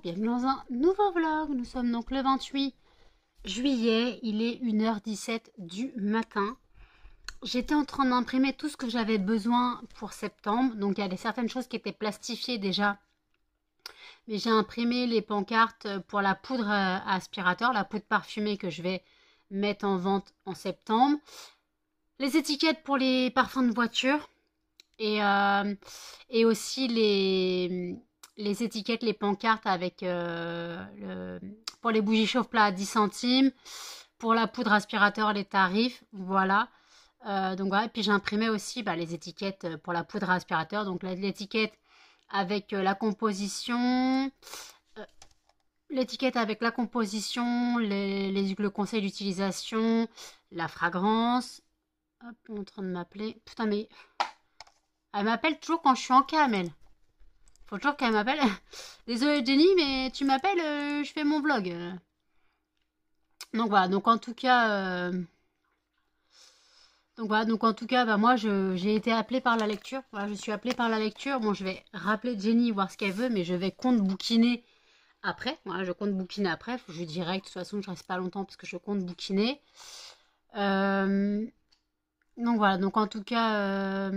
bienvenue dans un nouveau vlog. Nous sommes donc le 28 juillet, il est 1h17 du matin. J'étais en train d'imprimer tout ce que j'avais besoin pour septembre. Donc il y a certaines choses qui étaient plastifiées déjà. Mais j'ai imprimé les pancartes pour la poudre à aspirateur, la poudre parfumée que je vais mettre en vente en septembre. Les étiquettes pour les parfums de voiture. Et aussi les étiquettes, les pancartes avec pour les bougies chauffe-plat à 10 centimes, pour la poudre aspirateur, les tarifs, voilà. Donc voilà, et puis j'imprimais aussi les étiquettes pour la poudre aspirateur, donc l'étiquette avec la composition, le conseil d'utilisation, la fragrance. Hop, on est en train de m'appeler. Putain, mais elle m'appelle toujours quand je suis en cam, elle. Faut toujours qu'elle m'appelle. Désolée Jenny, mais tu m'appelles, je fais mon vlog. Donc voilà, donc en tout cas... moi j'ai été appelée par la lecture. Voilà, je suis appelée par la lecture. Bon, je vais rappeler Jenny, voir ce qu'elle veut, mais je vais compte bouquiner après. Voilà, je compte bouquiner après. Faut que je dirai que de toute façon, je reste pas longtemps parce que je compte bouquiner. Donc voilà, donc en tout cas...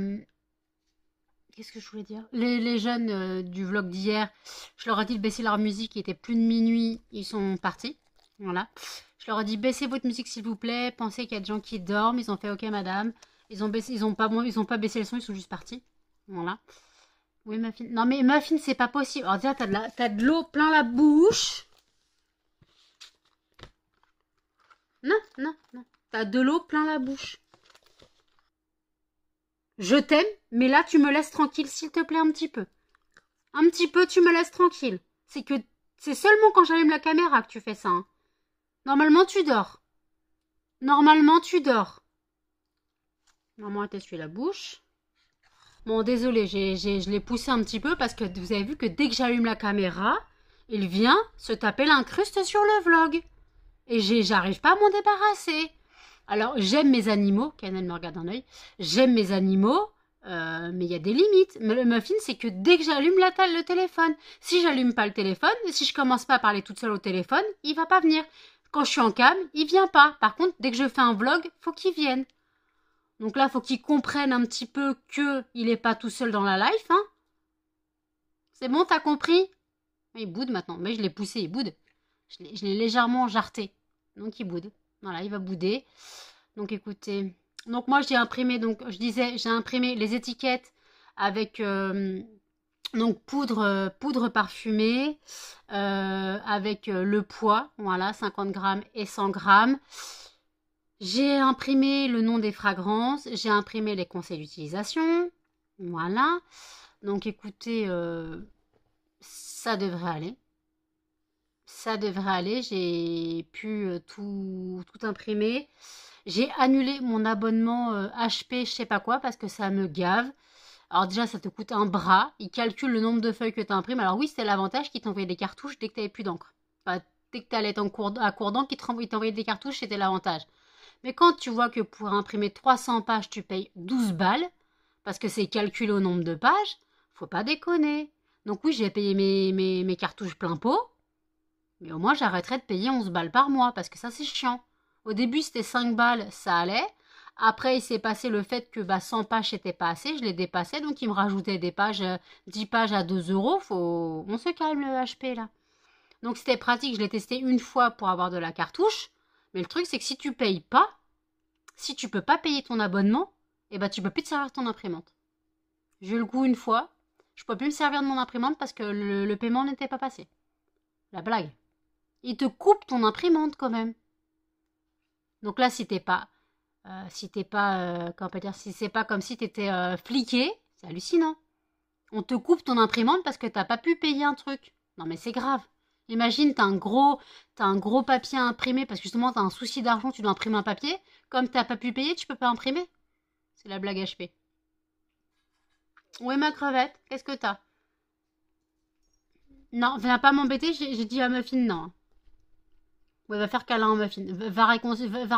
qu'est-ce que je voulais dire? Les jeunes du vlog d'hier, je leur ai dit de baisser leur musique, il était plus de minuit, ils sont partis. Voilà. Je leur ai dit baissez votre musique s'il vous plaît, pensez qu'il y a des gens qui dorment, ils ont fait ok madame. Ils ont pas baissé le son, ils sont juste partis. Voilà. Oui Muffin. Non mais Muffin, c'est pas possible. Alors déjà t'as de l'eau plein la bouche. Non, non, non. T'as de l'eau plein la bouche. Je t'aime, mais là, tu me laisses tranquille, s'il te plaît, un petit peu. Un petit peu, tu me laisses tranquille. C'est seulement quand j'allume la caméra que tu fais ça. Hein. Normalement, tu dors. Normalement, tu dors. Maman, elle t'essuie la bouche. Bon, désolé, je l'ai poussé un petit peu parce que vous avez vu que dès que j'allume la caméra, il vient se taper l'incruste sur le vlog. Et j'arrive pas à m'en débarrasser. Alors, j'aime mes animaux. Canel me regarde un œil. J'aime mes animaux, mais il y a des limites. Mais le muffin, c'est que dès que j'allume le téléphone, si j'allume pas le téléphone, si je commence pas à parler toute seule au téléphone, il va pas venir. Quand je suis en cam, il vient pas. Par contre, dès que je fais un vlog, faut qu'il vienne. Donc là, faut qu'il comprenne un petit peu que il est pas tout seul dans la life. Hein. C'est bon, t'as compris? Il boude maintenant. Mais je l'ai poussé, il boude. Je l'ai légèrement jarté. Donc il boude. Voilà, il va bouder. Donc écoutez. Donc moi j'ai imprimé, donc je disais, j'ai imprimé les étiquettes avec donc poudre parfumée avec le poids, voilà, 50 grammes et 100 grammes. J'ai imprimé le nom des fragrances, j'ai imprimé les conseils d'utilisation, voilà. Donc écoutez, ça devrait aller. Ça devrait aller, j'ai pu tout imprimer. J'ai annulé mon abonnement HP, je sais pas quoi, parce que ça me gave. Alors déjà, ça te coûte un bras. Il calcule le nombre de feuilles que tu imprimes. Alors oui, c'était l'avantage qu'il t'envoyait des cartouches dès que tu n'avais plus d'encre. Enfin, dès que tu allais être à court d'encre, il t'envoyait des cartouches, c'était l'avantage. Mais quand tu vois que pour imprimer 300 pages, tu payes 12 balles, parce que c'est calculé au nombre de pages, faut pas déconner. Donc oui, j'ai payé mes cartouches plein pot. Mais au moins, j'arrêterai de payer 11 balles par mois, parce que ça, c'est chiant. Au début, c'était 5 balles, ça allait. Après, il s'est passé le fait que 100 pages, c'était pas assez. Je les dépassais, donc il me rajoutait des pages, 10 pages à 2 euros. On se calme, le HP, là. Donc, c'était pratique. Je l'ai testé une fois pour avoir de la cartouche. Mais le truc, c'est que si tu payes pas, si tu peux pas payer ton abonnement, eh ben, tu peux plus te servir de ton imprimante. J'ai eu le coup une fois. Je peux plus me servir de mon imprimante parce que le paiement n'était pas passé. La blague. Il te coupe ton imprimante quand même. Donc là, comment on peut dire, si c'est pas comme si t'étais fliqué, c'est hallucinant. On te coupe ton imprimante parce que t'as pas pu payer un truc. Non mais c'est grave. Imagine, t'as un gros papier à imprimer parce que justement t'as un souci d'argent, tu dois imprimer un papier. Comme t'as pas pu payer, tu peux pas imprimer. C'est la blague HP. Où est ma crevette? Qu'est-ce que t'as? Non, viens pas m'embêter, j'ai dit à Muffin non. Ouais, va faire câlin à Muffin. Va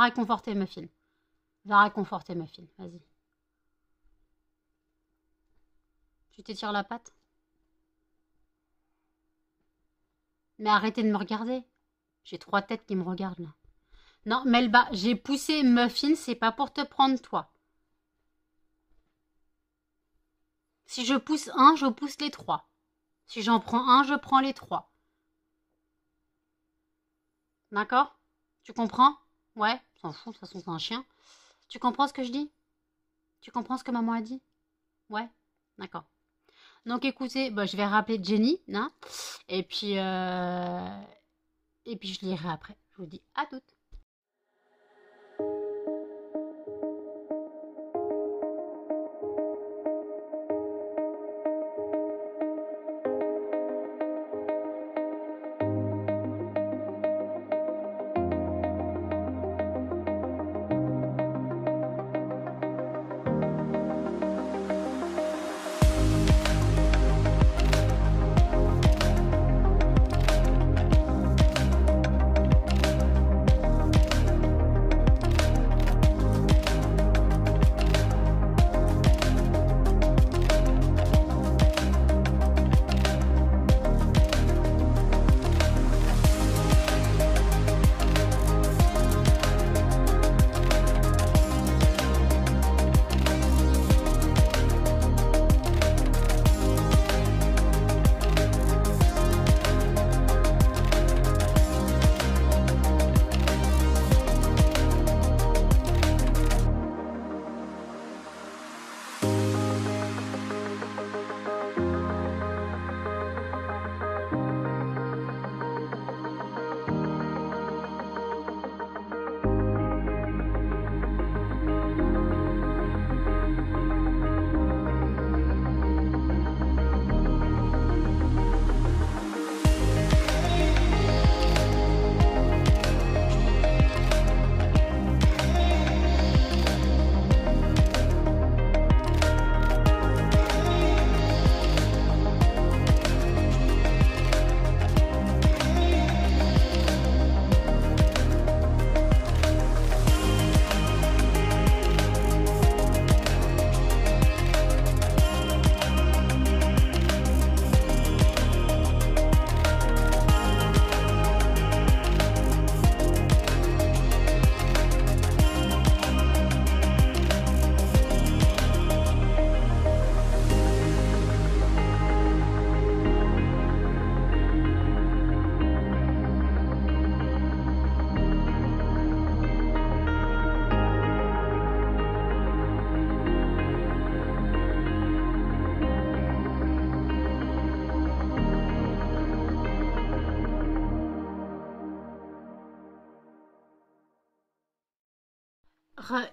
réconforter Muffin. Va réconforter Muffin, vas-y. Tu t'étires la patte? Mais arrêtez de me regarder. J'ai 3 têtes qui me regardent là. Non, Melba, j'ai poussé Muffin, c'est pas pour te prendre toi. Si je pousse un, je pousse les 3. Si j'en prends un, je prends les 3. D'accord? Tu comprends? Ouais, s'en fout, de toute façon c'est un chien. Tu comprends ce que je dis? Tu comprends ce que maman a dit? Ouais, d'accord. Donc écoutez, bah, je vais rappeler Jenny, hein, et puis je lirai après. Je vous dis à toutes.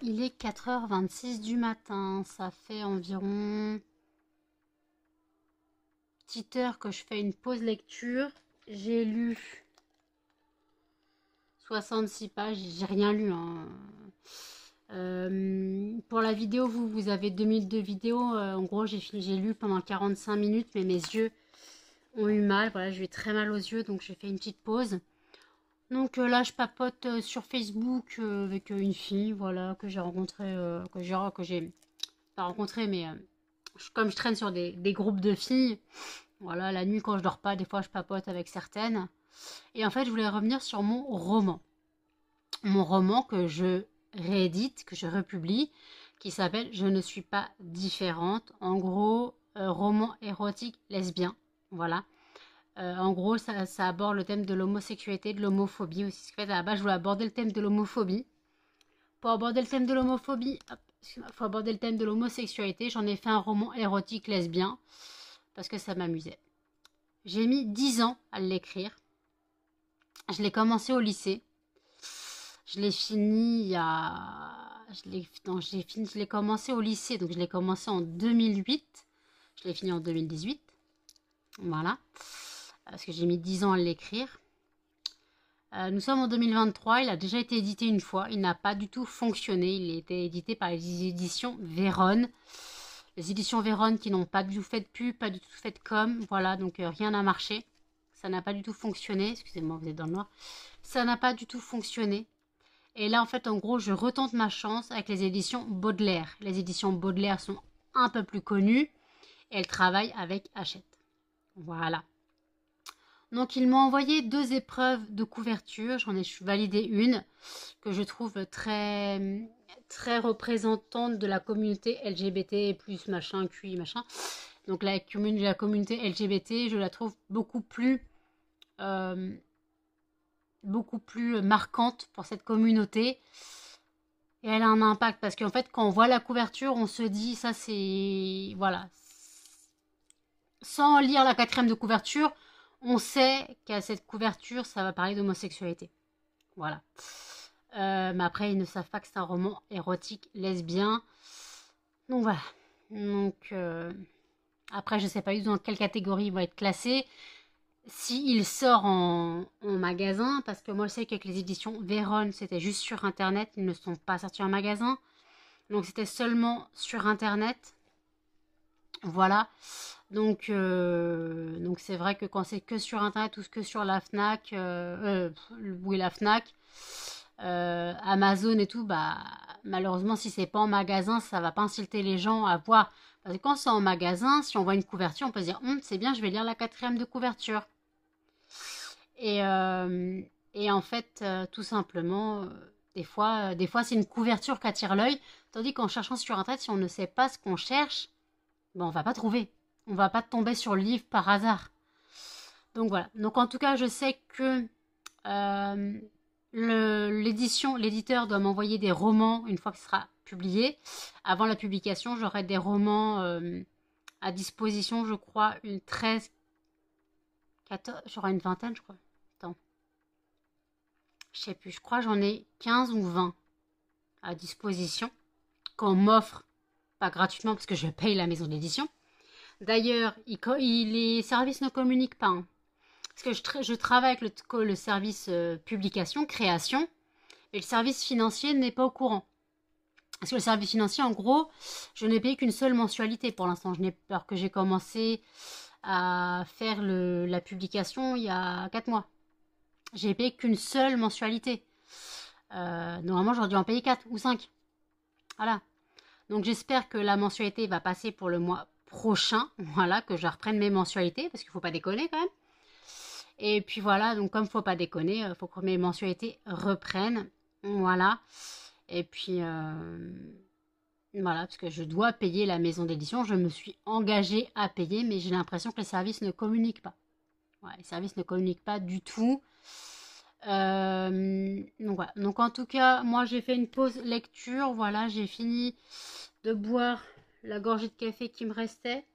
Il est 4h26 du matin, ça fait environ petite heure que je fais une pause lecture. J'ai lu 66 pages, j'ai rien lu. Hein. Pour la vidéo, vous avez 2 minutes de vidéo. En gros, j'ai lu pendant 45 minutes, mais mes yeux ont eu mal. Voilà, j'ai eu très mal aux yeux, donc j'ai fait une petite pause. Donc là, je papote sur Facebook avec une fille, voilà, que j'ai rencontrée, que j'ai pas rencontrée, mais comme je traîne sur des groupes de filles, voilà, la nuit quand je dors pas, des fois je papote avec certaines. Et en fait, je voulais revenir sur mon roman. Mon roman que je réédite, que je republie, qui s'appelle Je ne suis pas différente. En gros, roman érotique lesbien, voilà. En gros, ça aborde le thème de l'homosexualité, de l'homophobie aussi. Parce qu'en fait, à la base, je voulais aborder le thème de l'homophobie. Pour aborder le thème de l'homophobie, il faut aborder le thème de l'homosexualité. J'en ai fait un roman érotique lesbien parce que ça m'amusait. J'ai mis 10 ans à l'écrire. Je l'ai commencé au lycée. Je l'ai fini il y a... Je l'ai commencé au lycée, donc je l'ai commencé en 2008. Je l'ai fini en 2018. Voilà. Parce que j'ai mis 10 ans à l'écrire. Nous sommes en 2023, il a déjà été édité une fois, il n'a pas du tout fonctionné, il a été édité par les éditions Véronne. Les éditions Véronne qui n'ont pas du tout fait de pub, pas du tout fait de com, voilà, donc rien n'a marché. Ça n'a pas du tout fonctionné, excusez-moi, vous êtes dans le noir. Ça n'a pas du tout fonctionné. Et là, en fait, en gros, je retente ma chance avec les éditions Baudelaire. Les éditions Baudelaire sont un peu plus connues et elles travaillent avec Hachette. Voilà. Donc ils m'ont envoyé 2 épreuves de couverture. J'en ai validé une que je trouve très, très représentante de la communauté LGBT plus machin, QI machin. Donc la communauté LGBT, je la trouve euh, beaucoup plus marquante pour cette communauté. Et elle a un impact parce qu'en fait, quand on voit la couverture, on se dit, ça c'est... Voilà. Sans lire la 4e de couverture, on sait qu'à cette couverture, ça va parler d'homosexualité. Voilà. Mais après, ils ne savent pas que c'est un roman érotique lesbien. Donc voilà. Donc, après, je ne sais pas du tout dans quelle catégorie il va être classé. S'il sort en magasin, parce que moi je sais qu'avec les éditions Véron, c'était juste sur internet, ils ne sont pas sortis en magasin. Donc c'était seulement sur internet. Voilà. Donc c'est vrai que quand c'est que sur internet ou que sur la Fnac, oui la Fnac, Amazon et tout, bah malheureusement si c'est pas en magasin, ça va pas inciter les gens à voir. Parce que quand c'est en magasin, si on voit une couverture, on peut se dire c'est bien, je vais lire la 4e de couverture. Et, en fait, tout simplement, des fois c'est une couverture qui attire l'œil, tandis qu'en cherchant sur internet, si on ne sait pas ce qu'on cherche, ben on va pas trouver. On va pas tomber sur le livre par hasard. Donc voilà. Donc en tout cas, je sais que l'éditeur doit m'envoyer des romans une fois que ce sera publié. Avant la publication, j'aurai des romans à disposition, je crois, une 13, 14, j'aurai une vingtaine, je crois. Attends. Je sais plus, je crois j'en ai 15 ou 20 à disposition qu'on m'offre, pas gratuitement parce que je paye la maison d'édition. D'ailleurs, les services ne communiquent pas. Hein. Parce que je travaille avec le service publication, création, mais le service financier n'est pas au courant. Parce que le service financier, en gros, je n'ai payé qu'une seule mensualité pour l'instant. Alors que j'ai commencé à faire la publication il y a 4 mois. J'ai payé qu'une seule mensualité. Normalement, j'aurais dû en payer 4 ou 5. Voilà. Donc j'espère que la mensualité va passer pour le mois prochain. Voilà, que je reprenne mes mensualités, parce qu'il ne faut pas déconner quand même. Et puis voilà, donc comme il ne faut pas déconner, il faut que mes mensualités reprennent. Voilà. Et puis voilà, parce que je dois payer la maison d'édition. Je me suis engagée à payer, mais j'ai l'impression que les services ne communiquent pas. Ouais, les services ne communiquent pas du tout. Donc voilà. Donc en tout cas, moi j'ai fait une pause lecture. Voilà, j'ai fini de boire la gorgée de café qui me restait.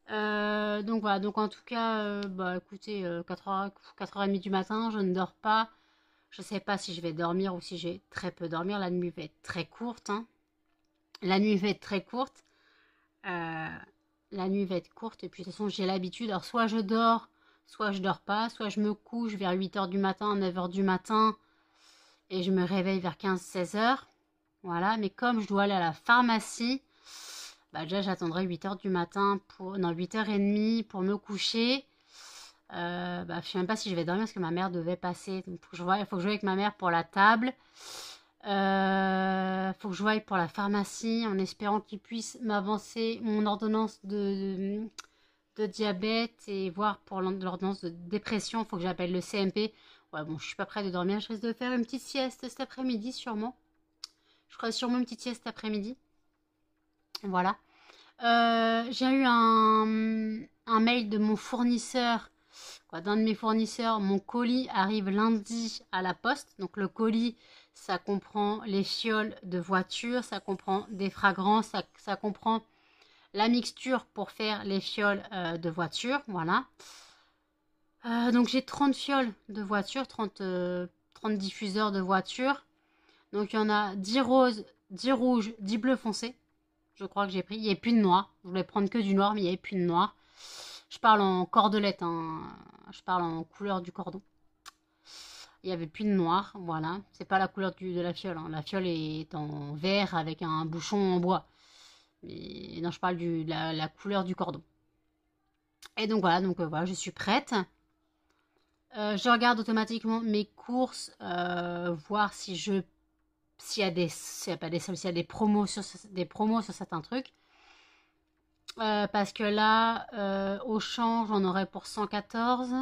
Donc voilà. Donc en tout cas, bah écoutez, 4h30 du matin, je ne dors pas. Je sais pas si je vais dormir ou si j'ai très peu dormir. La nuit va être très courte. Hein. La nuit va être très courte. La nuit va être courte. Et puis de toute façon, j'ai l'habitude. Alors soit je dors. Soit je dors pas, soit je me couche vers 8h du matin, 9h du matin, et je me réveille vers 15-16h. Voilà, mais comme je dois aller à la pharmacie, bah déjà j'attendrai 8h du matin, non 8h30 pour me coucher. Bah, je sais même pas si je vais dormir parce que ma mère devait passer. Donc il faut que je voie avec ma mère pour la table. Faut que je voie pour la pharmacie en espérant qu'ils puissent m'avancer mon ordonnance de diabète et voir pour l'ordonnance de dépression, il faut que j'appelle le CMP. Ouais, bon, je suis pas prête de dormir, je risque de faire une petite sieste cet après-midi sûrement. Je ferai sûrement une petite sieste cet après-midi. Voilà. J'ai eu un mail de mon fournisseur, d'un de mes fournisseurs. Mon colis arrive lundi à la poste. Donc le colis, ça comprend les fioles de voiture, ça comprend des fragrances, ça comprend la mixture pour faire les fioles de voiture, voilà. Donc j'ai 30 fioles de voiture, 30 diffuseurs de voiture. Donc il y en a 10 roses, 10 rouges, 10 bleus foncés. Je crois que j'ai pris. Il n'y avait plus de noir. Je voulais prendre que du noir, mais il n'y avait plus de noir. Je parle en cordelette, hein. Je parle en couleur du cordon. Il n'y avait plus de noir, voilà. C'est pas la couleur de la fiole. Hein. La fiole est en vert avec un bouchon en bois. Mais non, je parle de la couleur du cordon. Et donc voilà, voilà, je suis prête. Je regarde automatiquement mes courses, voir s'il y a des, s'il y a pas des soldes, s'il y a des promos sur certains trucs. Parce que là, Auchan, j'en aurais pour 114.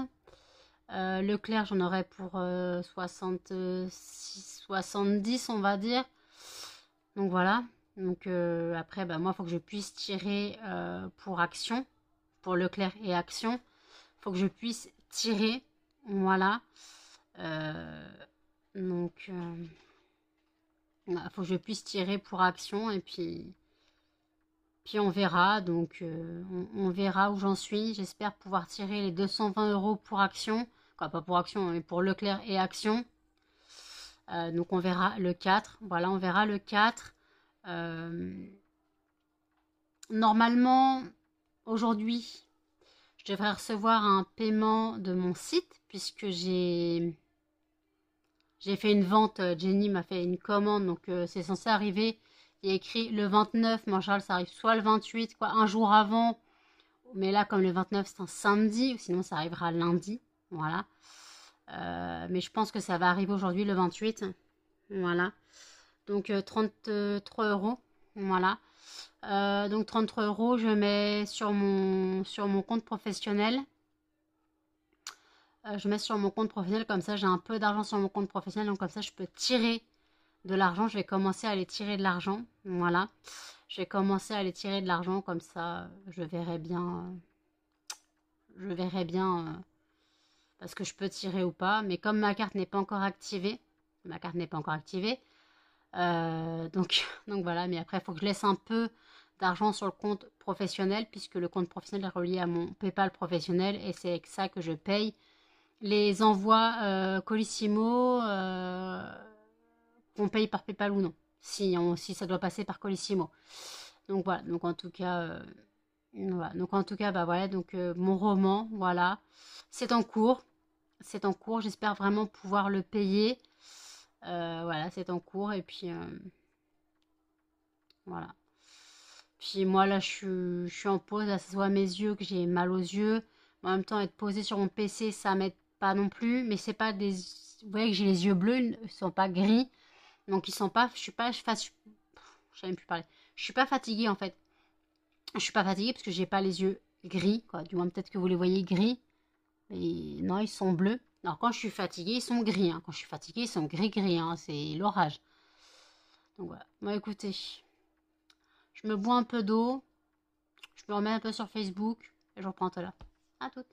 Leclerc, j'en aurais pour 66, 70, on va dire. Donc voilà. Donc après, bah, moi, il faut que je puisse tirer pour Action. Pour Leclerc et Action. Il faut que je puisse tirer. Voilà. Donc, il faut que je puisse tirer pour Action. Et puis on verra. Donc, on verra où j'en suis. J'espère pouvoir tirer les 220 € pour Action. Quoi, pas pour Action, mais pour Leclerc et Action. Donc on verra le 4. Voilà, on verra le 4. Normalement, aujourd'hui, je devrais recevoir un paiement de mon site puisque j'ai fait une vente. Jenny m'a fait une commande, donc c'est censé arriver. Il y a écrit le 29, mais en général ça arrive soit le 28, quoi, un jour avant. Mais là, comme le 29 c'est un samedi, ou sinon ça arrivera lundi. Voilà. Mais je pense que ça va arriver aujourd'hui le 28. Voilà. Donc 33 €. Voilà. Donc 33 €, je mets sur mon compte professionnel. Je mets sur mon compte professionnel, comme ça j'ai un peu d'argent sur mon compte professionnel, donc comme ça je peux tirer de l'argent. Je vais commencer à aller tirer de l'argent. Voilà. Je vais commencer à aller tirer de l'argent, comme ça je verrai bien. Parce que je peux tirer ou pas. Mais comme ma carte n'est pas encore activée, donc voilà. Mais après, il faut que je laisse un peu d'argent sur le compte professionnel, puisque le compte professionnel est relié à mon PayPal professionnel, et c'est avec ça que je paye les envois Colissimo, qu'on paye par PayPal ou non, si ça doit passer par Colissimo. Donc voilà. Donc en tout cas, voilà. Donc en tout cas, bah voilà. Donc mon roman, voilà, c'est en cours. C'est en cours. J'espère vraiment pouvoir le payer. Voilà, c'est en cours. Et puis voilà. Puis moi là, je suis en pause. Là, ça se voit à mes yeux que j'ai mal aux yeux. En même temps, être posé sur mon PC, ça m'aide pas non plus. Mais c'est pas des. Vous voyez que j'ai les yeux bleus, ils sont pas gris. Donc ils sont pas. Je suis pas. Je savais même plus parler. Je suis pas fatiguée en fait. Je suis pas fatiguée parce que j'ai pas les yeux gris, quoi. Du moins peut-être que vous les voyez gris. Mais non, ils sont bleus. Alors quand je suis fatiguée, ils sont gris, hein. Quand je suis fatiguée, ils sont gris-gris, hein. C'est l'orage. Donc voilà. Bon, écoutez, je me bois un peu d'eau. Je me remets un peu sur Facebook. Et je reprends tout à l'heure. À toutes.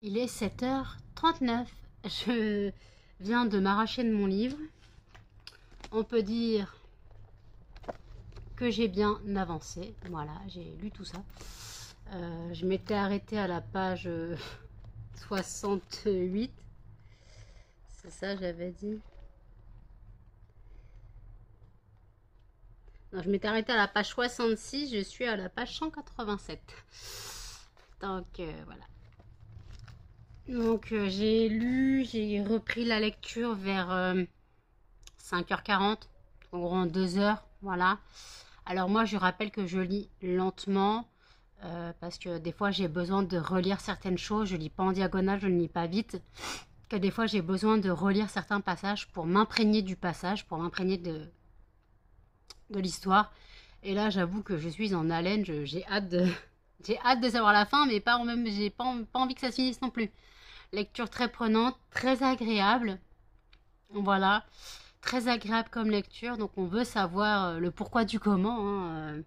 Il est 7h39. Je viens de m'arracher de mon livre. On peut dire que j'ai bien avancé. Voilà, j'ai lu tout ça. Je m'étais arrêtée à la page 68. C'est ça, j'avais dit. Non, je m'étais arrêtée à la page 66. Je suis à la page 187. Donc, voilà. Donc, j'ai repris la lecture vers 5h40. En gros, en 2 heures. Voilà. Alors, moi, je rappelle que je lis lentement. Parce que des fois, j'ai besoin de relire certaines choses. Je lis pas en diagonale, je ne lis pas vite. Que des fois, j'ai besoin de relire certains passages pour m'imprégner du passage, pour m'imprégner de l'histoire. Et là, j'avoue que je suis en haleine. J'ai hâte de j'ai hâte de savoir la fin, mais pas en même, j'ai pas envie que ça se finisse non plus. Lecture très prenante, très agréable. Voilà, très agréable comme lecture. Donc on veut savoir le pourquoi du comment, hein.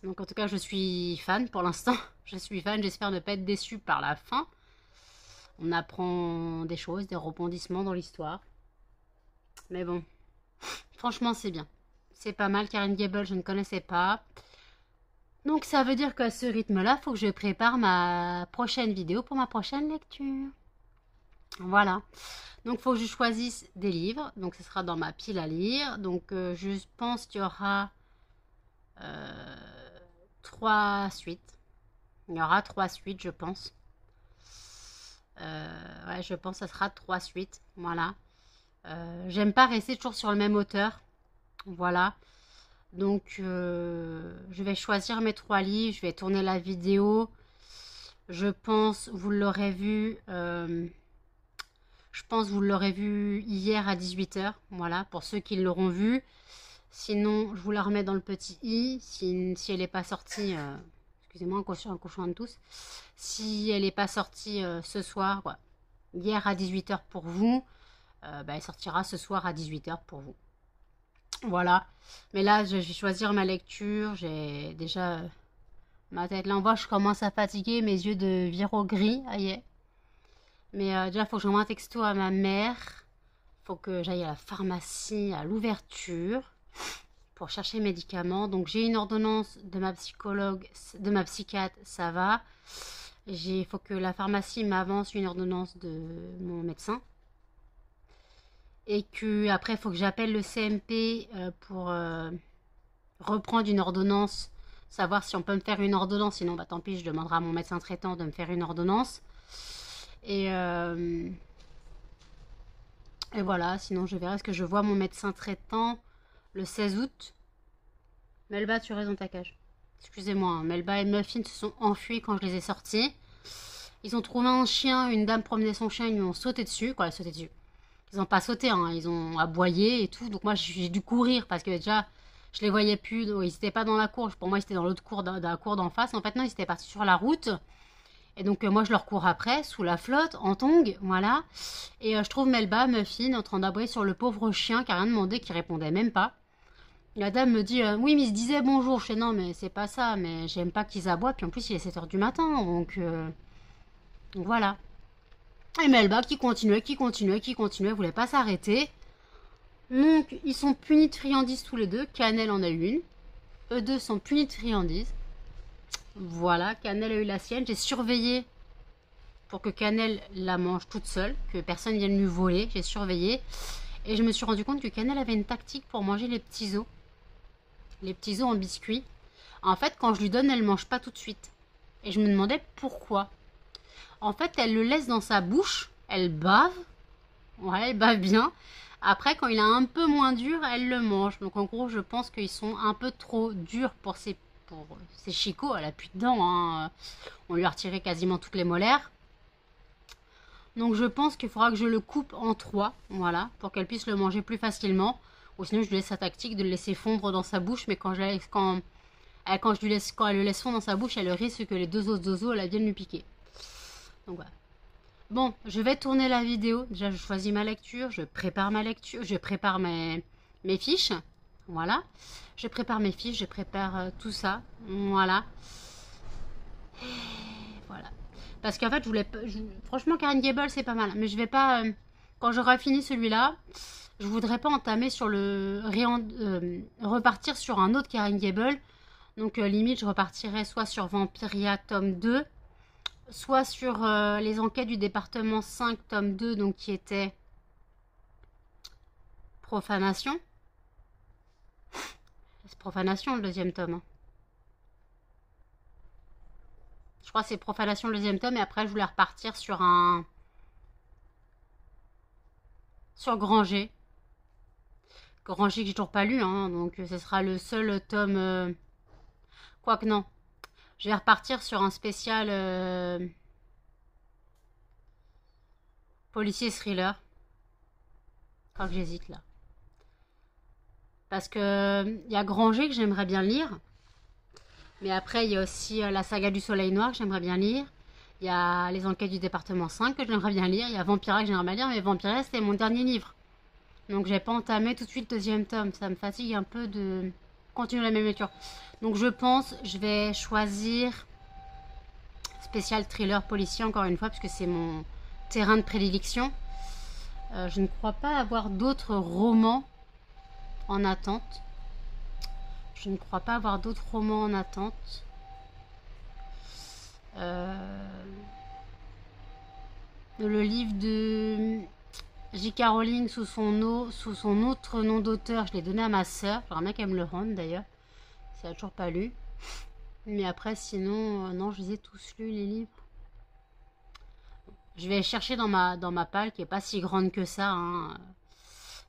Donc en tout cas, je suis fan pour l'instant. Je suis fan. J'espère ne pas être déçue par la fin. On apprend des choses, des rebondissements dans l'histoire. Mais bon, franchement, c'est bien. C'est pas mal. Karen Gable, je ne connaissais pas. Donc ça veut dire qu'à ce rythme-là, il faut que je prépare ma prochaine vidéo pour ma prochaine lecture. Voilà. Donc il faut que je choisisse des livres. Donc ce sera dans ma pile à lire. Donc je pense qu'il y aura 3 suites. Il y aura 3 suites, je pense. Ouais, je pense que ça sera 3 suites. Voilà. J'aime pas rester toujours sur le même auteur. Voilà. Donc, je vais choisir mes 3 livres. Je vais tourner la vidéo. Je pense, vous l'aurez vu. Je pense vous l'aurez vu hier à 18h. Voilà, pour ceux qui l'auront vu. Sinon, je vous la remets dans le petit i. Si elle n'est pas sortie, excusez-moi, un cochon de tous. Si elle n'est pas sortie ce soir, quoi, hier à 18 h pour vous, elle sortira ce soir à 18 h pour vous. Voilà. Mais là, je vais choisir ma lecture. J'ai déjà ma tête. Là, on voit, je commence à fatiguer. Mes yeux deviennent au gris. Aïe. Mais déjà, il faut que j'envoie un texto à ma mère. Il faut que j'aille à la pharmacie à l'ouverture pour chercher médicaments. Donc, j'ai une ordonnance de ma psychologue, de ma psychiatre, ça va. Il faut que la pharmacie m'avance une ordonnance de mon médecin. Et que après, il faut que j'appelle le CMP pour reprendre une ordonnance, savoir si on peut me faire une ordonnance. Sinon, bah, tant pis, je demanderai à mon médecin traitant de me faire une ordonnance. Et voilà, sinon je verrai. Est-ce que je vois mon médecin traitant le 16 août. Melba, tu restes dans ta cage. Excusez-moi, hein, Melba et Muffin se sont enfuis quand je les ai sortis. Ils ont trouvé un chien, une dame promenait son chien, ils lui ont sauté dessus. Quoi, sauté dessus. Ils n'ont pas sauté, hein, ils ont aboyé et tout. Donc moi, j'ai dû courir parce que déjà, je les voyais plus. Ils n'étaient pas dans la cour. Pour moi, ils étaient dans l'autre cour, dans la cour d'en face. En fait, non, ils étaient partis sur la route. Et donc, moi, je leur cours après, sous la flotte, en tongs, voilà. Et je trouve Melba, Muffin, en train d'aboyer sur le pauvre chien qui n'a rien demandé, qui répondait même pas. La dame me dit, oui, mais il se disait bonjour. Je fais, non, mais c'est pas ça, mais j'aime pas qu'ils aboient. Puis en plus, il est 7 h du matin, donc voilà. Et Melba qui continuait, elle voulait pas s'arrêter. Donc, ils sont punis de friandises tous les deux. Cannelle en a eu une. Eux deux sont punis de friandises. Voilà, Cannelle a eu la sienne. J'ai surveillé pour que Cannelle la mange toute seule, que personne vienne lui voler. J'ai surveillé. Et je me suis rendu compte que Cannelle avait une tactique pour manger les petits os. Les petits os en biscuit. En fait, quand je lui donne, elle ne mange pas tout de suite. Et je me demandais pourquoi. En fait, elle le laisse dans sa bouche. Elle bave. Ouais, elle bave bien. Après, quand il est un peu moins dur, elle le mange. Donc en gros, je pense qu'ils sont un peu trop durs pour ses chicots. Elle a plus de dents. Hein. On lui a retiré quasiment toutes les molaires. Donc je pense qu'il faudra que je le coupe en 3. Voilà, pour qu'elle puisse le manger plus facilement. Ou sinon, je lui laisse sa tactique de le laisser fondre dans sa bouche. Mais quand elle le laisse fondre dans sa bouche, elle risque que les deux autres zozos la viennent lui piquer. Donc voilà. Bon, je vais tourner la vidéo. Déjà, je choisis ma lecture, je prépare ma lecture, je prépare mes fiches. Voilà. Je prépare mes fiches, je prépare tout ça. Voilà. Et voilà. Parce qu'en fait, franchement, Karen Gable, c'est pas mal. Mais je vais pas... quand j'aurai fini celui-là, je voudrais pas entamer sur repartir sur un autre Karen Gable. Donc, limite, je repartirai soit sur Vampiria tome 2, soit sur les enquêtes du département 5, tome 2, donc qui était Profanation. C'est Profanation le deuxième tome. Je crois que c'est Profanation le deuxième tome, et après je voulais repartir sur Granger. Granger que j'ai toujours pas lu, hein, donc ce sera le seul tome... Quoique non. Je vais repartir sur un spécial policier thriller. Je crois que j'hésite là. Parce que il y a Granger que j'aimerais bien lire. Mais après, il y a aussi la saga du Soleil Noir que j'aimerais bien lire. Il y a les enquêtes du département 5 que j'aimerais bien lire. Il y a Vampiria que j'aimerais bien lire. Mais Vampiria, c'était mon dernier livre. Donc, j'ai pas entamé tout de suite le deuxième tome. Ça me fatigue un peu de continuer la même lecture. Donc, je pense, je vais choisir spécial thriller policier, encore une fois, parce que c'est mon terrain de prédilection. Je ne crois pas avoir d'autres romans en attente. Je ne crois pas avoir d'autres romans en attente. Le livre de J.K. Rowling sous son autre nom d'auteur, je l'ai donné à ma soeur. J'aimerais bien qu'elle me le rende d'ailleurs. Si elle n'a toujours pas lu. Mais après, sinon, non, je les ai tous lus, les livres. Je vais chercher dans ma palle, qui est pas si grande que ça, hein,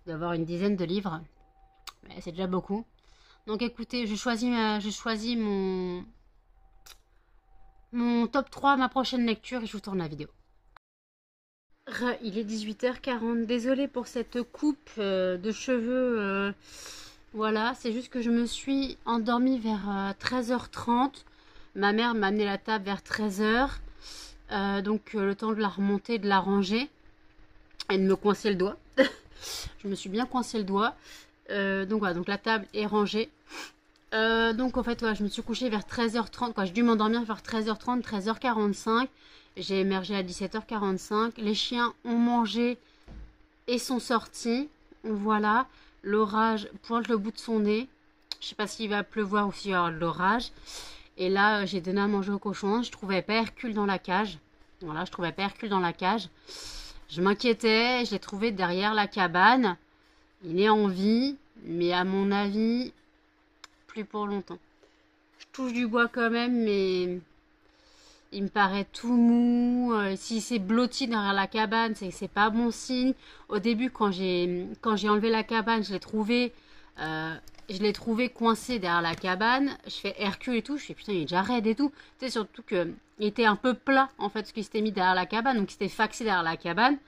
d'avoir une dizaine de livres. Mais c'est déjà beaucoup. Donc écoutez, je choisis mon top 3, ma prochaine lecture, et je vous tourne la vidéo. Il est 18 h 40. Désolée pour cette coupe de cheveux Voilà, c'est juste que je me suis endormie vers 13h30. Ma mère m'a amené la table vers 13h. Donc le temps de la remonter, de la ranger et de me coincer le doigt. Je me suis bien coincé le doigt. Donc voilà, donc la table est rangée. Donc en fait, ouais, je me suis couchée vers 13h30. Quoi. J'ai dû m'endormir vers 13h30, 13h45. J'ai émergé à 17h45. Les chiens ont mangé et sont sortis. Voilà. L'orage pointe le bout de son nez. Je sais pas s'il va pleuvoir ou s'il y aura de l'orage. Et là, j'ai donné à manger au cochon. Je trouvais pas Hercule dans la cage. Voilà, je trouvais pas Hercule dans la cage. Je m'inquiétais. Je l'ai trouvé derrière la cabane. Il est en vie. Mais à mon avis, plus pour longtemps. Je touche du bois quand même, mais il me paraît tout mou. Si c'est blotti derrière la cabane, c'est que c'est pas bon signe. Au début, quand j'ai enlevé la cabane, je l'ai trouvé coincé derrière la cabane. Je fais Hercule et tout. Je fais putain, il est déjà raide et tout. Tu sais, surtout que il était un peu plat en fait, ce qui s'était mis derrière la cabane. Donc il s'était faxé derrière la cabane.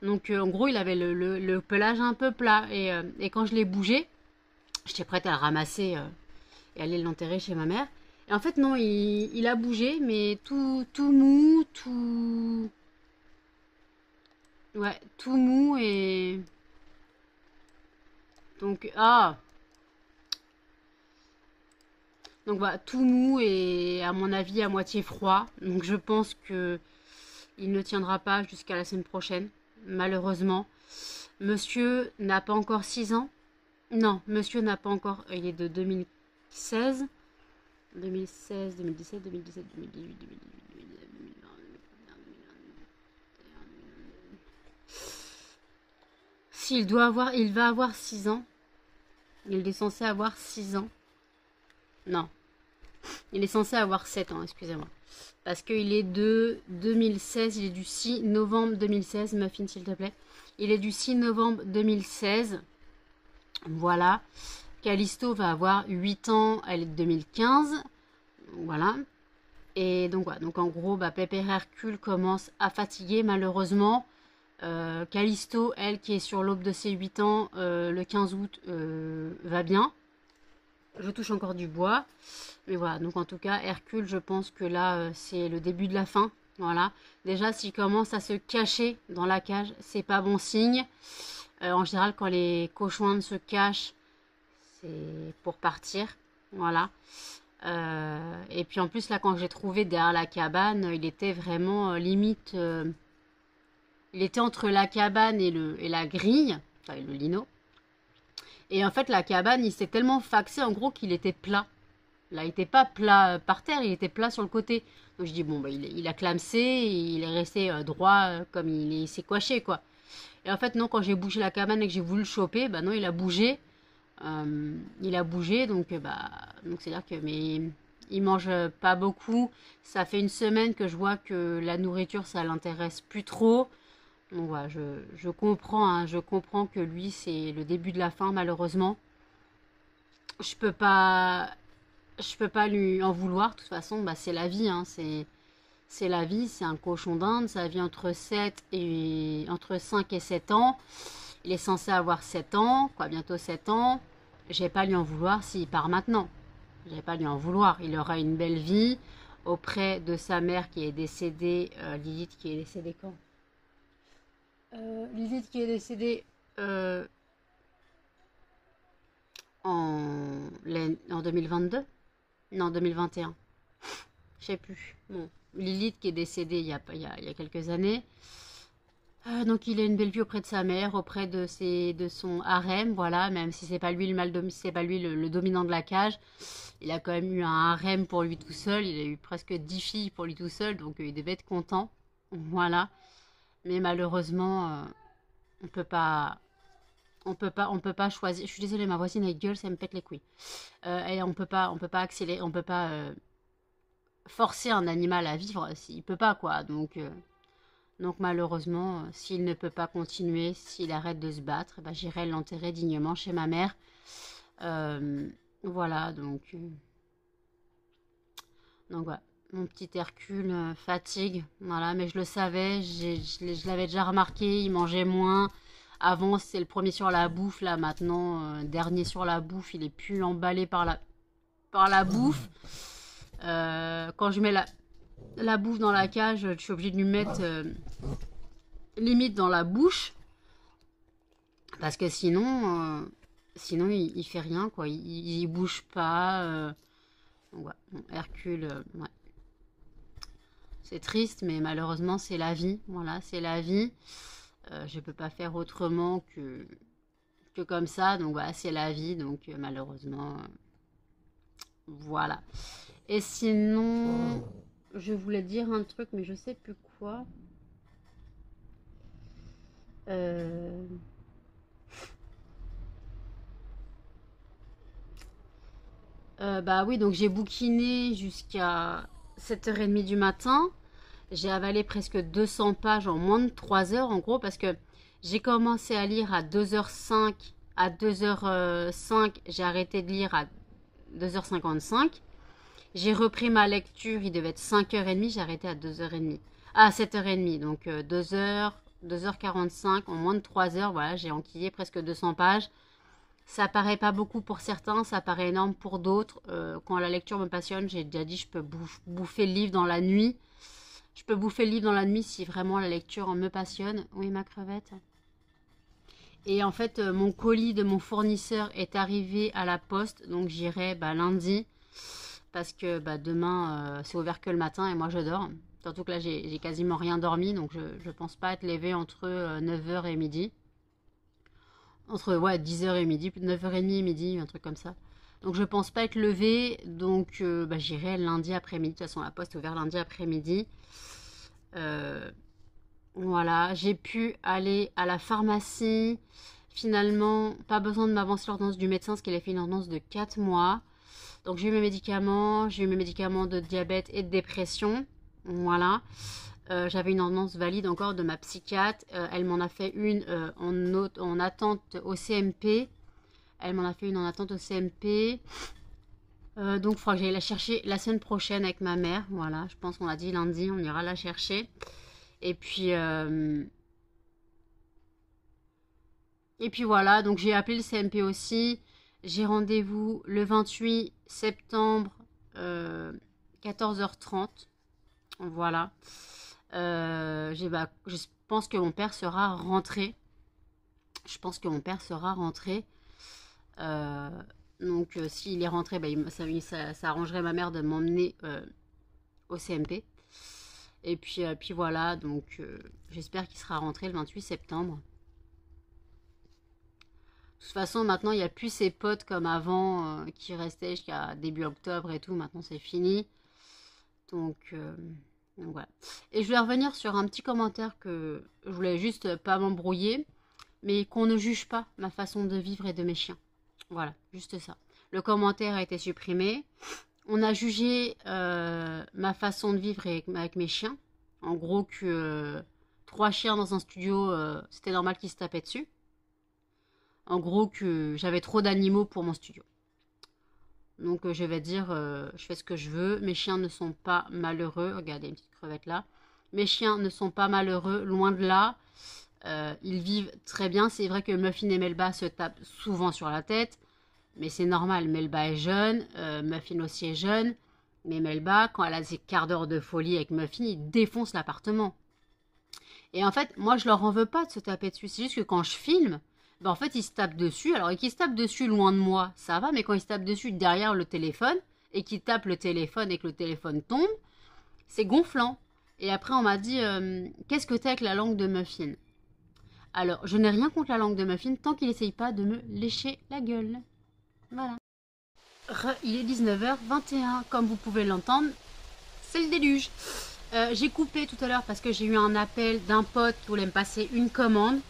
Donc en gros, il avait le pelage un peu plat. Et quand je l'ai bougé, j'étais prête à le ramasser et aller l'enterrer chez ma mère. Et en fait, non, il a bougé, mais tout mou, tout. Ouais, tout mou et. Donc, ah! Donc, voilà, tout mou et à mon avis à moitié froid. Donc, je pense que il ne tiendra pas jusqu'à la semaine prochaine, malheureusement. Monsieur n'a pas encore 6 ans. Non, monsieur n'a pas encore. Il est de 2016. 2016, 2017, 2017, 2018, 2018, 2020, 2021. Il va avoir 6 ans. Il est censé avoir 6 ans. Non, il est censé avoir 7 ans, excusez-moi. Parce qu'il est de 2016, il est du 6 novembre 2016, Muffin s'il te plaît. Il est du 6 novembre 2016. Voilà. Callisto va avoir 8 ans, elle est de 2015. Voilà. Et donc, voilà. Donc en gros, Pépère Hercule commence à fatiguer malheureusement. Callisto, elle qui est sur l'aube de ses 8 ans, le 15 août, va bien. Je touche encore du bois. Mais voilà, donc en tout cas, Hercule, je pense que là, c'est le début de la fin. Voilà. Déjà, s'il commence à se cacher dans la cage, c'est pas bon signe. En général, quand les cochons se cachent, c'est pour partir. Voilà. Et puis en plus, là, quand j'ai trouvé derrière la cabane, il était vraiment limite. Il était entre la cabane et la grille, enfin le lino. Et en fait, la cabane, il s'est tellement faxé en gros qu'il était plat. Là, il n'était pas plat par terre, il était plat sur le côté. Donc je dis, bon, il a clamsé, il est resté droit comme il s'est coiché, quoi. Et en fait, non, quand j'ai bougé la cabane et que j'ai voulu le choper, bah non, il a bougé. Donc c'est-à-dire que, mais il mange pas beaucoup. Ça fait une semaine que je vois que la nourriture, ça l'intéresse plus trop. Donc voilà, je comprends, hein, je comprends que lui, c'est le début de la fin, malheureusement. Je peux pas, je peux pas lui en vouloir. De toute façon, c'est la vie, hein, c'est la vie, c'est un cochon d'Inde, ça vit entre 5 et 7 ans. Il est censé avoir 7 ans, quoi, bientôt 7 ans. Je vais pas lui en vouloir s'il part maintenant. Je vais pas lui en vouloir. Il aura une belle vie auprès de sa mère qui est décédée, Lilith qui est décédée quand Lilith qui est décédée en 2022. Non, 2021. Je sais plus. Bon. Lilith qui est décédée il y a quelques années. Donc il a une belle vie auprès de sa mère, auprès de son harem, voilà, même si c'est pas lui c'est pas lui le dominant de la cage. Il a quand même eu un harem pour lui tout seul, il a eu presque 10 filles pour lui tout seul, donc il devait être content. Voilà. Mais malheureusement, on peut pas. On peut pas choisir. Je suis désolée, ma voisine avec gueule, ça me pète les couilles. Et on peut pas accélérer, on peut pas forcer un animal à vivre s'il peut pas, quoi. Donc malheureusement, s'il ne peut pas continuer, s'il arrête de se battre, j'irai l'enterrer dignement chez ma mère. Voilà, donc voilà. Mon petit Hercule fatigue, voilà, mais je le savais, je l'avais déjà remarqué, il mangeait moins. Avant, c'est le premier sur la bouffe. Là, maintenant, dernier sur la bouffe. Il est plus emballé par la bouffe. Quand je mets la bouffe dans la cage, je suis obligée de lui mettre limite dans la bouche. Parce que sinon, il fait rien, quoi. Il bouge pas. Donc, ouais. Bon, Hercule, ouais. C'est triste, mais malheureusement, c'est la vie. Voilà, c'est la vie. Je peux pas faire autrement que comme ça. Donc, voilà, c'est la vie. Donc, malheureusement, voilà. Et sinon, je voulais dire un truc, mais je sais plus quoi. Bah oui, donc j'ai bouquiné jusqu'à 7h30 du matin. J'ai avalé presque 200 pages en moins de 3 heures, en gros, parce que j'ai commencé à lire à 2h05. À 2h05, j'ai arrêté de lire à 2h55. J'ai repris ma lecture, il devait être 5h30, j'ai arrêté à 2h30. Ah, 7h30, donc 2h, 2h45, en moins de 3 heures, voilà, j'ai enquillé presque 200 pages. Ça paraît pas beaucoup pour certains, ça paraît énorme pour d'autres. Quand la lecture me passionne, j'ai déjà dit, je peux bouffer le livre dans la nuit. Je peux bouffer le livre dans la nuit si vraiment la lecture me passionne. Oui, ma crevette. Et en fait, mon colis de mon fournisseur est arrivé à la poste, donc j'irai lundi. Parce que demain, c'est ouvert que le matin et moi je dors. Surtout que là, j'ai quasiment rien dormi, donc je pense pas être levée entre 9h et midi. Entre 10h et midi, 9h30 et midi, un truc comme ça. Donc je pense pas être levée, donc j'irai lundi après-midi. De toute façon, la poste est ouverte lundi après-midi. Voilà, j'ai pu aller à la pharmacie. Finalement, pas besoin de m'avancer l'ordonnance du médecin, parce qu'il a fait une ordonnance de 4 mois. Donc j'ai eu mes médicaments, de diabète et de dépression. Voilà. J'avais une ordonnance valide encore de ma psychiatre. Elle m'en a fait une en attente au CMP. Donc il faudra que j'aille la chercher la semaine prochaine avec ma mère. Voilà, je pense qu'on a dit lundi, on ira la chercher. Et puis voilà, donc j'ai appelé le CMP aussi. J'ai rendez-vous le 28 septembre, 14h30. Voilà. Je pense que mon père sera rentré. Donc, s'il est rentré, ça arrangerait ma mère de m'emmener au CMP. Et puis voilà, donc j'espère qu'il sera rentré le 28 septembre. De toute façon, maintenant, il n'y a plus ces potes comme avant qui restaient jusqu'à début octobre et tout. Maintenant, c'est fini. Donc voilà. Et je voulais revenir sur un petit commentaire que je voulais juste pas m'embrouiller, mais qu'on ne juge pas ma façon de vivre et de mes chiens. Voilà, juste ça. Le commentaire a été supprimé. On a jugé ma façon de vivre avec mes chiens. En gros que 3 chiens dans un studio, c'était normal qu'ils se tapaient dessus. En gros que j'avais trop d'animaux pour mon studio. Donc je vais dire, je fais ce que je veux. Mes chiens ne sont pas malheureux. Regardez, une petite crevette là. Mes chiens ne sont pas malheureux, loin de là. Ils vivent très bien. C'est vrai que Muffin et Melba se tapent souvent sur la tête. Mais c'est normal, Melba est jeune. Muffin aussi est jeune. Mais Melba, quand elle a ses quarts d'heure de folie avec Muffin, il défonce l'appartement. Et en fait, moi je leur en veux pas de se taper dessus. C'est juste que quand je filme, en fait, ils se tapent dessus. Alors, qu'ils se tapent dessus loin de moi, ça va. Mais quand ils se tapent dessus derrière le téléphone, et qu'ils tapent le téléphone et que le téléphone tombe, c'est gonflant. Et après, on m'a dit, qu'est-ce que t'as avec la langue de Muffin? Alors, je n'ai rien contre la langue de Muffin tant qu'il n'essaye pas de me lécher la gueule. Voilà. Il est 19h21, comme vous pouvez l'entendre. C'est le déluge. J'ai coupé tout à l'heure parce que j'ai eu un appel d'un pote qui voulait me passer une commande.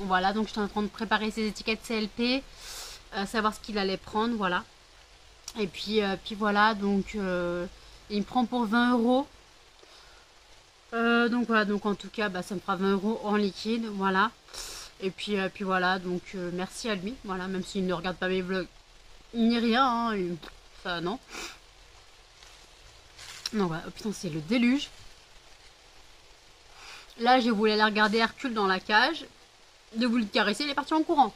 Voilà, donc j'étais en train de préparer ses étiquettes CLP, savoir ce qu'il allait prendre, voilà. Et puis voilà, donc il me prend pour 20 euros. Donc voilà, donc en tout cas, ça me fera 20 euros en liquide, voilà. Et puis voilà, donc merci à lui, voilà, même s'il ne regarde pas mes vlogs, ni rien, hein, ça non. Non, voilà, oh, putain, c'est le déluge. Là, je voulais aller regarder Hercule dans la cage. de vous le caresser, il est parti en courant.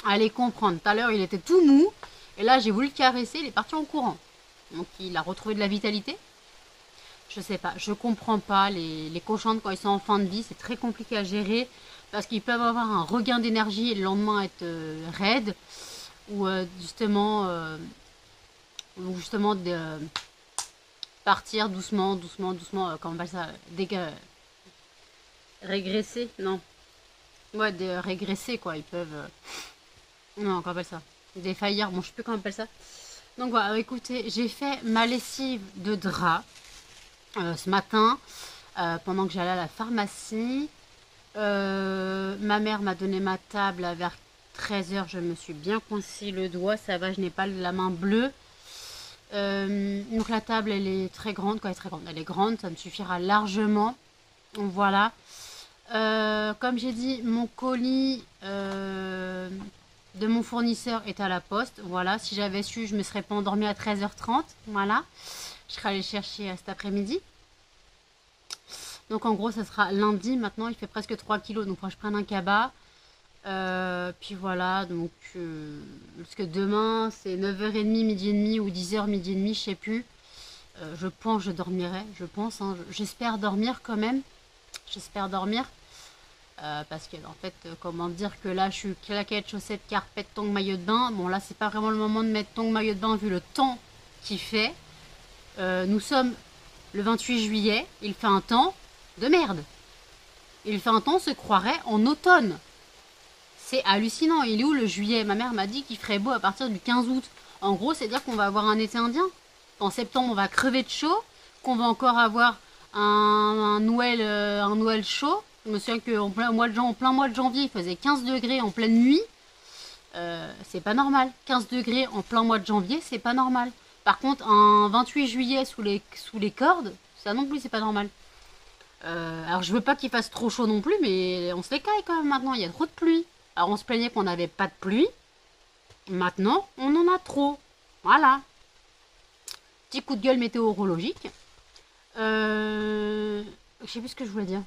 Allez comprendre, tout à l'heure il était tout mou, et là j'ai voulu le caresser, il est parti en courant. Donc il a retrouvé de la vitalité. Je sais pas, je comprends pas, les cochons quand ils sont en fin de vie, c'est très compliqué à gérer, parce qu'ils peuvent avoir un regain d'énergie et le lendemain être raides, ou justement de partir doucement, comment on appelle ça, régresser, non. Ouais, de régresser quoi, ils peuvent... non, comment on appelle ça, défaillir, bon je sais plus comment on appelle ça. Donc voilà, écoutez, j'ai fait ma lessive de drap ce matin, pendant que j'allais à la pharmacie. Ma mère m'a donné ma table vers 13h, je me suis bien coincé le doigt, ça va, je n'ai pas la main bleue. Donc la table elle est très grande, quoi, elle est très grande, elle est grande, ça me suffira largement. Donc voilà. Comme j'ai dit, mon colis de mon fournisseur est à la poste. Voilà, si j'avais su, je me serais pas endormie à 13h30. Voilà, je serais allée le chercher cet après-midi. Donc en gros, ça sera lundi. Maintenant, il fait presque 3 kilos, donc il faut que je prenne un cabas. Puis voilà, donc parce que demain c'est 9h30, midi et demi ou 10h, midi et demi, je sais plus. Je pense que je dormirai, je pense, hein, j'espère dormir quand même. J'espère dormir. Parce que en fait, comment dire que là je suis claquette, chaussettes, carpette, tongs, maillot de bain. Bon là c'est pas vraiment le moment de mettre tongs, maillot de bain vu le temps qu'il fait. Nous sommes le 28 juillet, il fait un temps de merde. Il fait un temps, on se croirait en automne. C'est hallucinant, il est où le juillet? Ma mère m'a dit qu'il ferait beau à partir du 15 août. En gros, c'est dire qu'on va avoir un été indien. En septembre, on va crever de chaud, qu'on va encore avoir un Noël chaud. Je me souviens qu'en plein mois de janvier, il faisait 15 degrés en pleine nuit. C'est pas normal. 15 degrés en plein mois de janvier, c'est pas normal. Par contre, un 28 juillet sous les cordes, ça non plus, c'est pas normal. Alors, je veux pas qu'il fasse trop chaud non plus, mais on se les caille quand même maintenant. Il y a trop de pluie. Alors, on se plaignait qu'on n'avait pas de pluie. Maintenant, on en a trop. Voilà. Petit coup de gueule météorologique. Je sais plus ce que je voulais dire.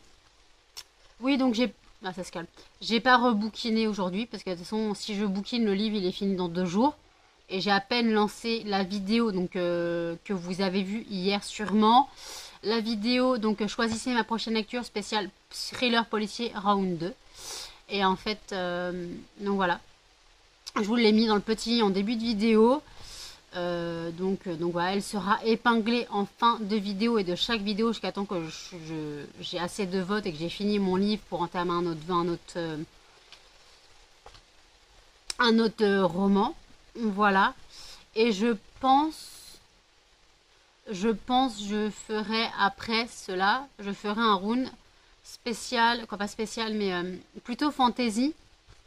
Oui, donc j'ai... Ah, ça se calme. J'ai pas rebouquiné aujourd'hui, parce que de toute façon, si je bouquine, le livre, il est fini dans 2 jours. Et j'ai à peine lancé la vidéo donc que vous avez vue hier sûrement. La vidéo, donc choisissez ma prochaine lecture spéciale thriller policier round 2. Et en fait, donc voilà. Je vous l'ai mis dans le petit en début de vidéo. Donc voilà, elle sera épinglée en fin de vidéo et de chaque vidéo jusqu'à temps que j'ai assez de votes et que j'ai fini mon livre pour entamer un autre roman. Voilà. Et je ferai après cela, je ferai un round spécial, quoi pas spécial, mais plutôt fantasy.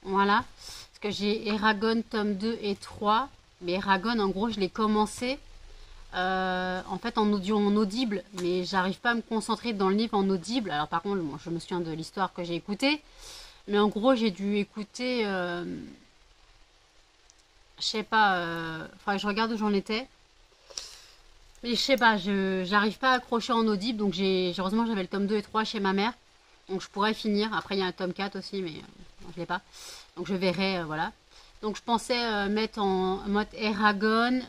Voilà. Parce que j'ai Eragon tome 2 et 3. Mais Eragon, en gros, je l'ai commencé en fait en audible, mais j'arrive pas à me concentrer dans le livre en audible. Alors par contre, bon, je me souviens de l'histoire que j'ai écoutée, mais en gros, j'ai dû écouter, je sais pas, faudrait que je regarde où j'en étais. Mais je sais pas, j'arrive pas à accrocher en audible, donc heureusement j'avais le tome 2 et 3 chez ma mère, donc je pourrais finir. Après il y a un tome 4 aussi, mais je l'ai pas. Donc je verrai, voilà. Donc je pensais mettre en mode Eragon,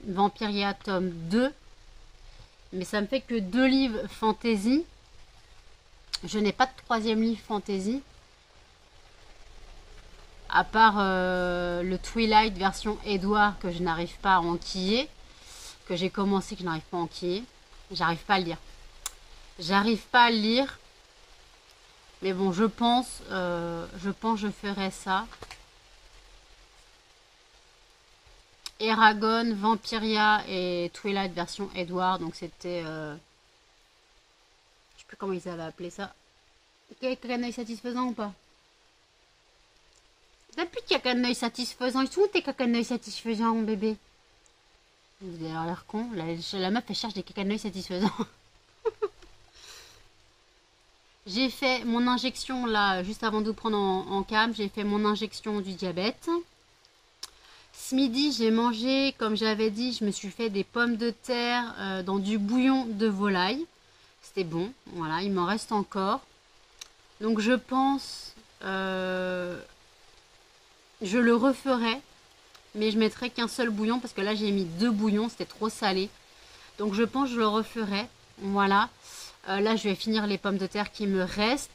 Vampiria tome 2. Mais ça me fait que 2 livres fantasy. Je n'ai pas de 3e livre fantasy. À part le Twilight version Edward que je n'arrive pas à enquiller. Que j'ai commencé, que je n'arrive pas à enquiller. J'arrive pas à le lire. J'arrive pas à le lire. Mais bon, je pense je ferai ça. Eragon, Vampiria et Twilight version Edward. Donc c'était... je sais plus comment ils avaient appelé ça. Quelqu'un œil satisfaisant ou pas? T'as plus de cacaneuil satisfaisant. Ils sont où tes cacaneuils satisfaisants, mon bébé? Vous avez l'air con. La meuf, elle cherche des cacaneuils satisfaisants. J'ai fait mon injection, là, juste avant de vous prendre en cam. J'ai fait mon injection du diabète. Ce midi, j'ai mangé, comme j'avais dit, je me suis fait des pommes de terre dans du bouillon de volaille. C'était bon. Voilà, il m'en reste encore. Donc, je pense Je le referai, mais je mettrai qu'un seul bouillon parce que là j'ai mis 2 bouillons, c'était trop salé. Donc je pense que je le referai. Voilà. Là je vais finir les pommes de terre qui me restent.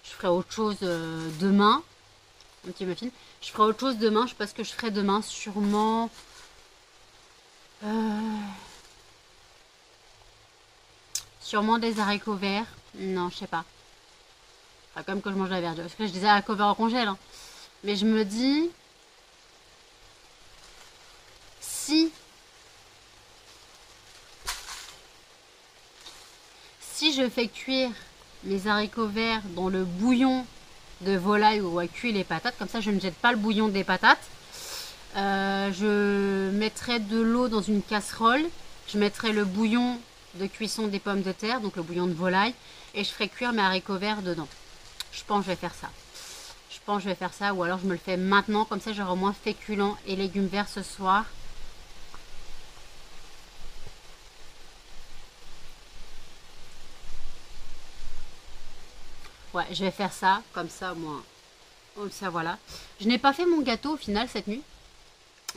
Je ferai autre chose demain. Un petit muffin. Je ferai autre chose demain. Je sais pas ce que je ferai demain. Sûrement. Sûrement des haricots verts. Non, je sais pas. Enfin, comme que je mange la verdure. Parce que je des haricots verts en congèle. Hein. Mais je me dis. Si je fais cuire mes haricots verts dans le bouillon de volaille où on cuit les patates, comme ça je ne jette pas le bouillon des patates. Je mettrai de l'eau dans une casserole, je mettrai le bouillon de cuisson des pommes de terre, donc le bouillon de volaille, et je ferai cuire mes haricots verts dedans. Je pense que je vais faire ça. Je pense que je vais faire ça, ou alors je me le fais maintenant, comme ça j'aurai au moins féculents et légumes verts ce soir. Ouais, je vais faire ça, comme ça, moi. Comme ça, voilà. Je n'ai pas fait mon gâteau au final cette nuit.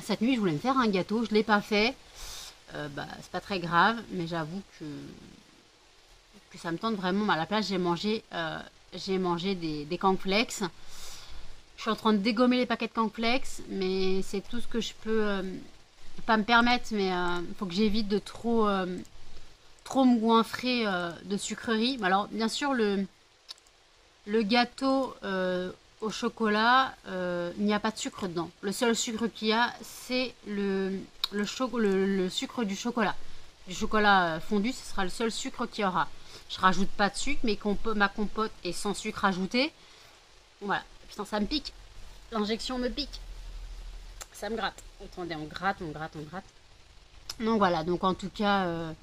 Cette nuit, je voulais me faire un gâteau, je ne l'ai pas fait. C'est pas très grave, mais j'avoue que ça me tente vraiment. À la place, j'ai mangé des cornflakes. Je suis en train de dégommer les paquets de cornflakes, mais c'est tout ce que je peux pas me permettre. Mais il faut que j'évite de trop me goinfrer de sucreries. Alors, bien sûr, le gâteau au chocolat, il n'y a pas de sucre dedans. Le seul sucre qu'il y a, c'est le sucre du chocolat. Du chocolat fondu, ce sera le seul sucre qu'il y aura. Je rajoute pas de sucre, mais ma compote est sans sucre ajouté. Voilà. Putain, ça me pique. L'injection me pique. Ça me gratte. Attendez, on gratte, on gratte, on gratte. Donc voilà, donc en tout cas,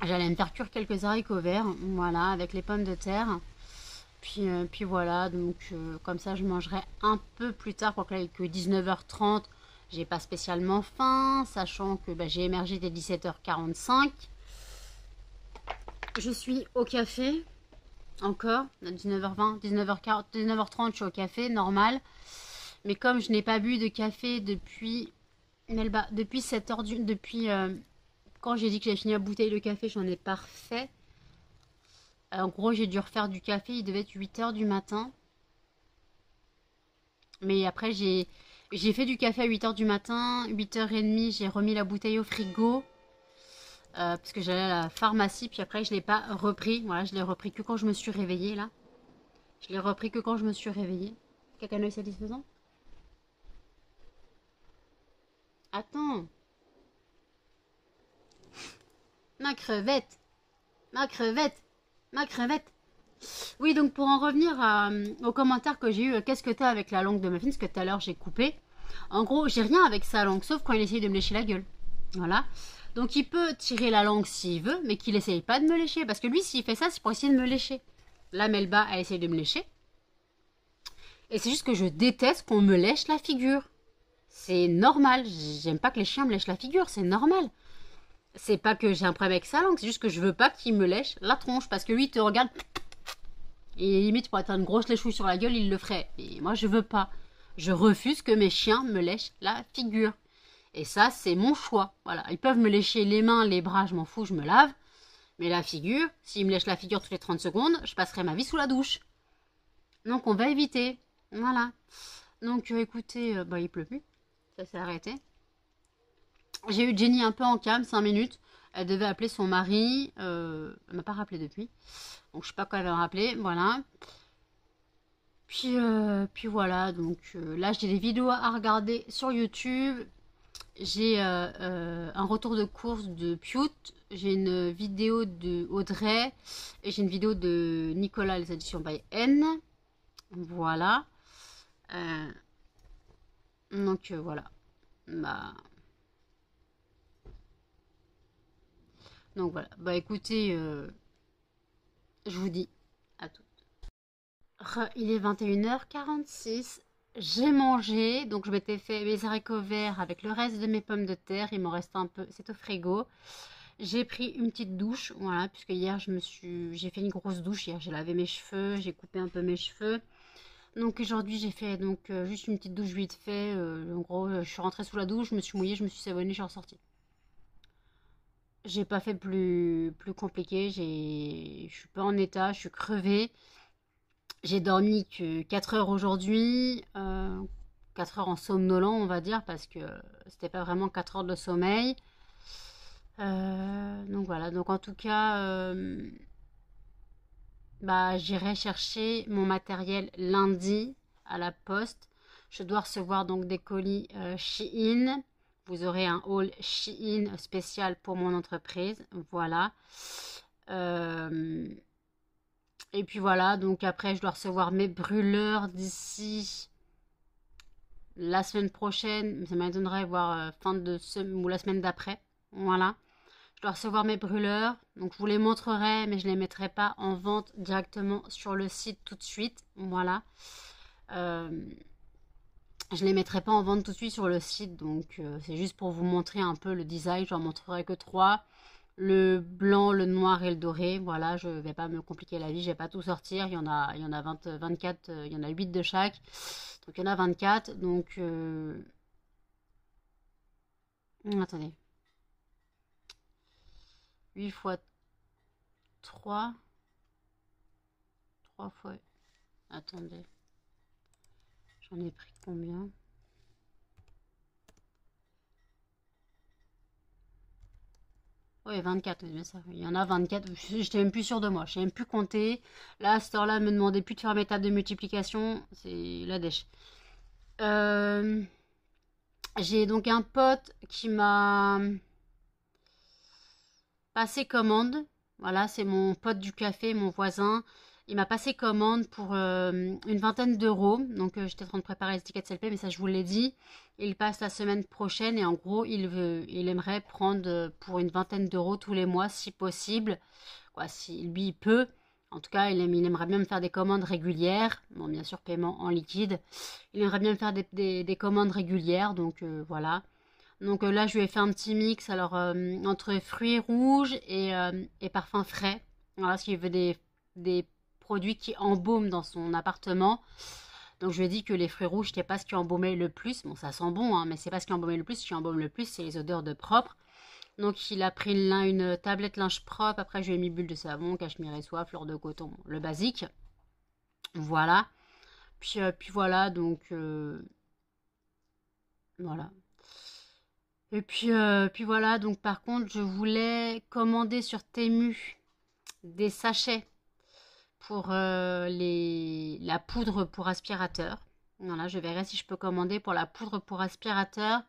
j'allais me faire cuire quelques haricots verts, voilà, avec les pommes de terre. Puis voilà, donc comme ça je mangerai un peu plus tard, quoi que 19h30, j'ai pas spécialement faim, sachant que j'ai émergé dès 17h45. Je suis au café, encore, à 19h20, 19h40, 19h30 je suis au café, normal. Mais comme je n'ai pas bu de café depuis 7h depuis quand j'ai dit que j'avais fini la bouteille de café, j'en ai pas refait. En gros, j'ai dû refaire du café, il devait être 8h du matin. Mais après, j'ai fait du café à 8h du matin. 8h30, j'ai remis la bouteille au frigo. Parce que j'allais à la pharmacie. Puis après, je ne l'ai pas repris. Voilà, je l'ai repris que quand je me suis réveillée, là. Je l'ai repris que quand je me suis réveillée. Cacanoï satisfaisant? Attends. Ma crevette. Ma crevette. Ma crevette. Oui, donc pour en revenir aux commentaires que j'ai eu, qu'est-ce que t'as avec la langue de Muffin, ce que tout à l'heure j'ai coupé. En gros, j'ai rien avec sa langue, sauf quand il essaye de me lécher la gueule. Voilà. Donc il peut tirer la langue s'il veut, mais qu'il essaye pas de me lécher. Parce que lui, s'il fait ça, c'est pour essayer de me lécher. Là, Melba, elle essaye de me lécher. Et c'est juste que je déteste qu'on me lèche la figure. C'est normal. J'aime pas que les chiens me lèchent la figure, c'est normal. C'est pas que j'ai un problème avec sa langue, c'est juste que je veux pas qu'il me lèche la tronche. Parce que lui, il te regarde... Et limite, pour être une grosse léchouille sur la gueule, il le ferait. Et moi, je veux pas. Je refuse que mes chiens me lèchent la figure. Et ça, c'est mon choix. Voilà. Ils peuvent me lécher les mains, les bras, je m'en fous, je me lave. Mais la figure, s'ils me lèchent la figure toutes les 30 secondes, je passerai ma vie sous la douche. Donc, on va éviter. Voilà. Donc, écoutez, il pleut plus. Ça s'est arrêté. J'ai eu Jenny un peu en calme, 5 minutes. Elle devait appeler son mari. Elle m'a pas rappelé depuis. Donc je sais pas quand elle va me rappeler. Voilà. Puis voilà. Donc là j'ai des vidéos à regarder sur YouTube. J'ai un retour de course de Piout. J'ai une vidéo de Audrey. Et j'ai une vidéo de Nicolas, les additions by N. Voilà. Donc voilà. Donc voilà. Écoutez, je vous dis à tout. Il est 21h46. J'ai mangé. Donc je m'étais fait mes haricots verts avec le reste de mes pommes de terre. Il m'en reste un peu. C'est au frigo. J'ai pris une petite douche, voilà, puisque hier j'ai fait une grosse douche. Hier, j'ai lavé mes cheveux, j'ai coupé un peu mes cheveux. Donc aujourd'hui, j'ai fait donc juste une petite douche vite fait. En gros, je suis rentrée sous la douche, je me suis mouillée, je me suis savonnée, je suis ressortie. J'ai pas fait plus compliqué. Je suis pas en état, je suis crevée. J'ai dormi que 4 heures aujourd'hui. 4 heures en somnolent, on va dire, parce que c'était pas vraiment 4 heures de sommeil. Donc voilà, donc en tout cas, bah, j'irai chercher mon matériel lundi à la poste. Je dois recevoir donc des colis Shein. Vous aurez un haul Shein spécial pour mon entreprise. Voilà. Euh, et puis voilà, donc après, je dois recevoir mes brûleurs d'ici la semaine prochaine. Ça m'étonnerait voir fin de semaine ou la semaine d'après. Voilà. Je dois recevoir mes brûleurs, donc je vous les montrerai, mais je ne les mettrai pas en vente directement sur le site tout de suite. Voilà. Euh, je ne les mettrai pas en vente tout de suite sur le site, donc c'est juste pour vous montrer un peu le design. Je n'en montrerai que trois. Le blanc, le noir et le doré. Voilà, je ne vais pas me compliquer la vie, je ne vais pas tout sortir. Il y en a 20, 24, il y en a 8 de chaque. Donc il y en a 24. Donc, attendez. 8 fois 3. 3 fois... Attendez. J'en ai pris combien? Oui, 24, oui, mais ça, il y en a 24. Je n'étais même plus sûre de moi. Je n'ai même plus compter. Là, à cette heure-là, me demandait plus de faire mes tables de multiplication. C'est la dèche. J'ai donc un pote qui m'a passé commande. Voilà, c'est mon pote du café, mon voisin. Il m'a passé commande pour une vingtaine d'euros. Donc j'étais en train de préparer les tickets CLP, mais ça je vous l'ai dit. Il passe la semaine prochaine et en gros il aimerait prendre pour une vingtaine d'euros tous les mois si possible. Quoi, si lui il peut. En tout cas, il aimerait bien me faire des commandes régulières. Bon, bien sûr, paiement en liquide. Il aimerait bien me faire des commandes régulières. Donc voilà. Donc là, je lui ai fait un petit mix alors entre fruits rouges et parfums frais. Voilà, parce qu'il veut des produits qui embaument dans son appartement. Donc je lui ai dit que les fruits rouges, c'était pas ce qui embaumait le plus. Bon, ça sent bon, hein, mais c'est pas ce qui embaumait le plus. Ce qui embaume le plus, c'est les odeurs de propre. Donc il a pris une tablette linge propre. Après, je lui ai mis bulle de savon, cachemire et soie, fleur de coton, le basique. Voilà. Puis voilà, donc voilà. Et puis voilà, donc par contre, je voulais commander sur Temu des sachets pour la poudre pour aspirateur. Voilà, je verrai si je peux commander pour la poudre pour aspirateur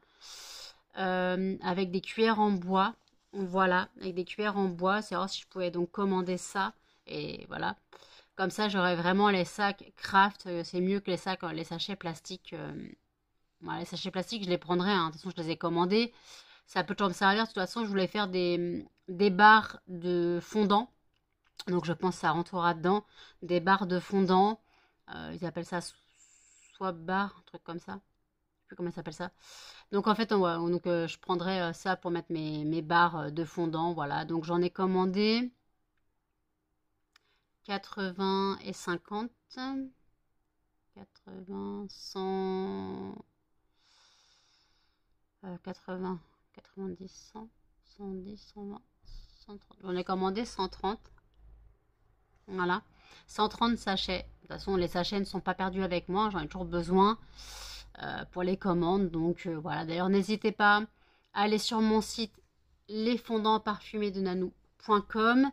avec des cuillères en bois. Voilà, avec des cuillères en bois. C'est voir si je pouvais donc commander ça. Et voilà. Comme ça, j'aurais vraiment les sacs craft. C'est mieux que les sachets plastiques. Voilà, les sachets plastiques, je les prendrai. Hein. De toute façon, je les ai commandés. Ça peut toujours me servir. De toute façon, je voulais faire des barres de fondant. Donc, je pense que ça rentrera dedans. Des barres de fondant. Ils appellent ça soit barre, un truc comme ça. Je sais plus comment ça s'appelle ça. Donc, en fait, donc, je prendrai ça pour mettre mes barres de fondant. Voilà. Donc, j'en ai commandé 80 et 50. 80, 100... 80, 90, 100, 110, 120, 130. J'en ai commandé 130. Voilà. 130 sachets. De toute façon, les sachets ne sont pas perdus avec moi. J'en ai toujours besoin pour les commandes. Donc voilà. D'ailleurs, n'hésitez pas à aller sur mon site lesfondantparfumésdenanou.com.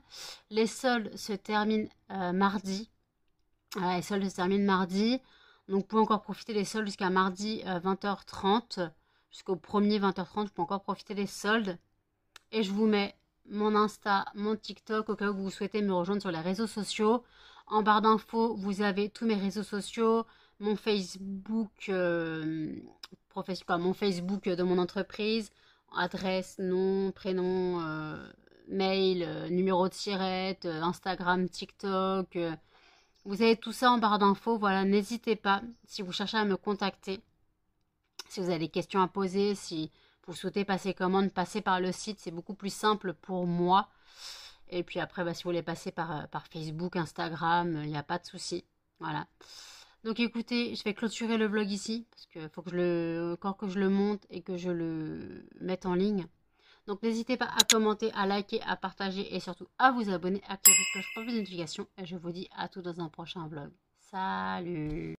Les soldes se terminent mardi. Les soldes se terminent mardi. Donc, vous pouvez encore profiter des soldes jusqu'à mardi 20h30. Jusqu'au 1er 20h30, je peux encore profiter des soldes. Et je vous mets mon Insta, mon TikTok, au cas où vous souhaitez me rejoindre sur les réseaux sociaux. En barre d'infos, vous avez tous mes réseaux sociaux, mon Facebook, mon Facebook de mon entreprise, adresse, nom, prénom, mail, numéro de tirette, Instagram, TikTok. Vous avez tout ça en barre d'infos. Voilà, n'hésitez pas si vous cherchez à me contacter. Si vous avez des questions à poser, si vous souhaitez passer commande, passez par le site, c'est beaucoup plus simple pour moi. Et puis après, bah, si vous voulez passer par Facebook, Instagram, il n'y a pas de souci. Voilà. Donc écoutez, je vais clôturer le vlog ici, parce qu'il faut que encore que je le monte et que je le mette en ligne. Donc n'hésitez pas à commenter, à liker, à partager et surtout à vous abonner, à activer la cloche pour les notifications. Et je vous dis à tous dans un prochain vlog. Salut!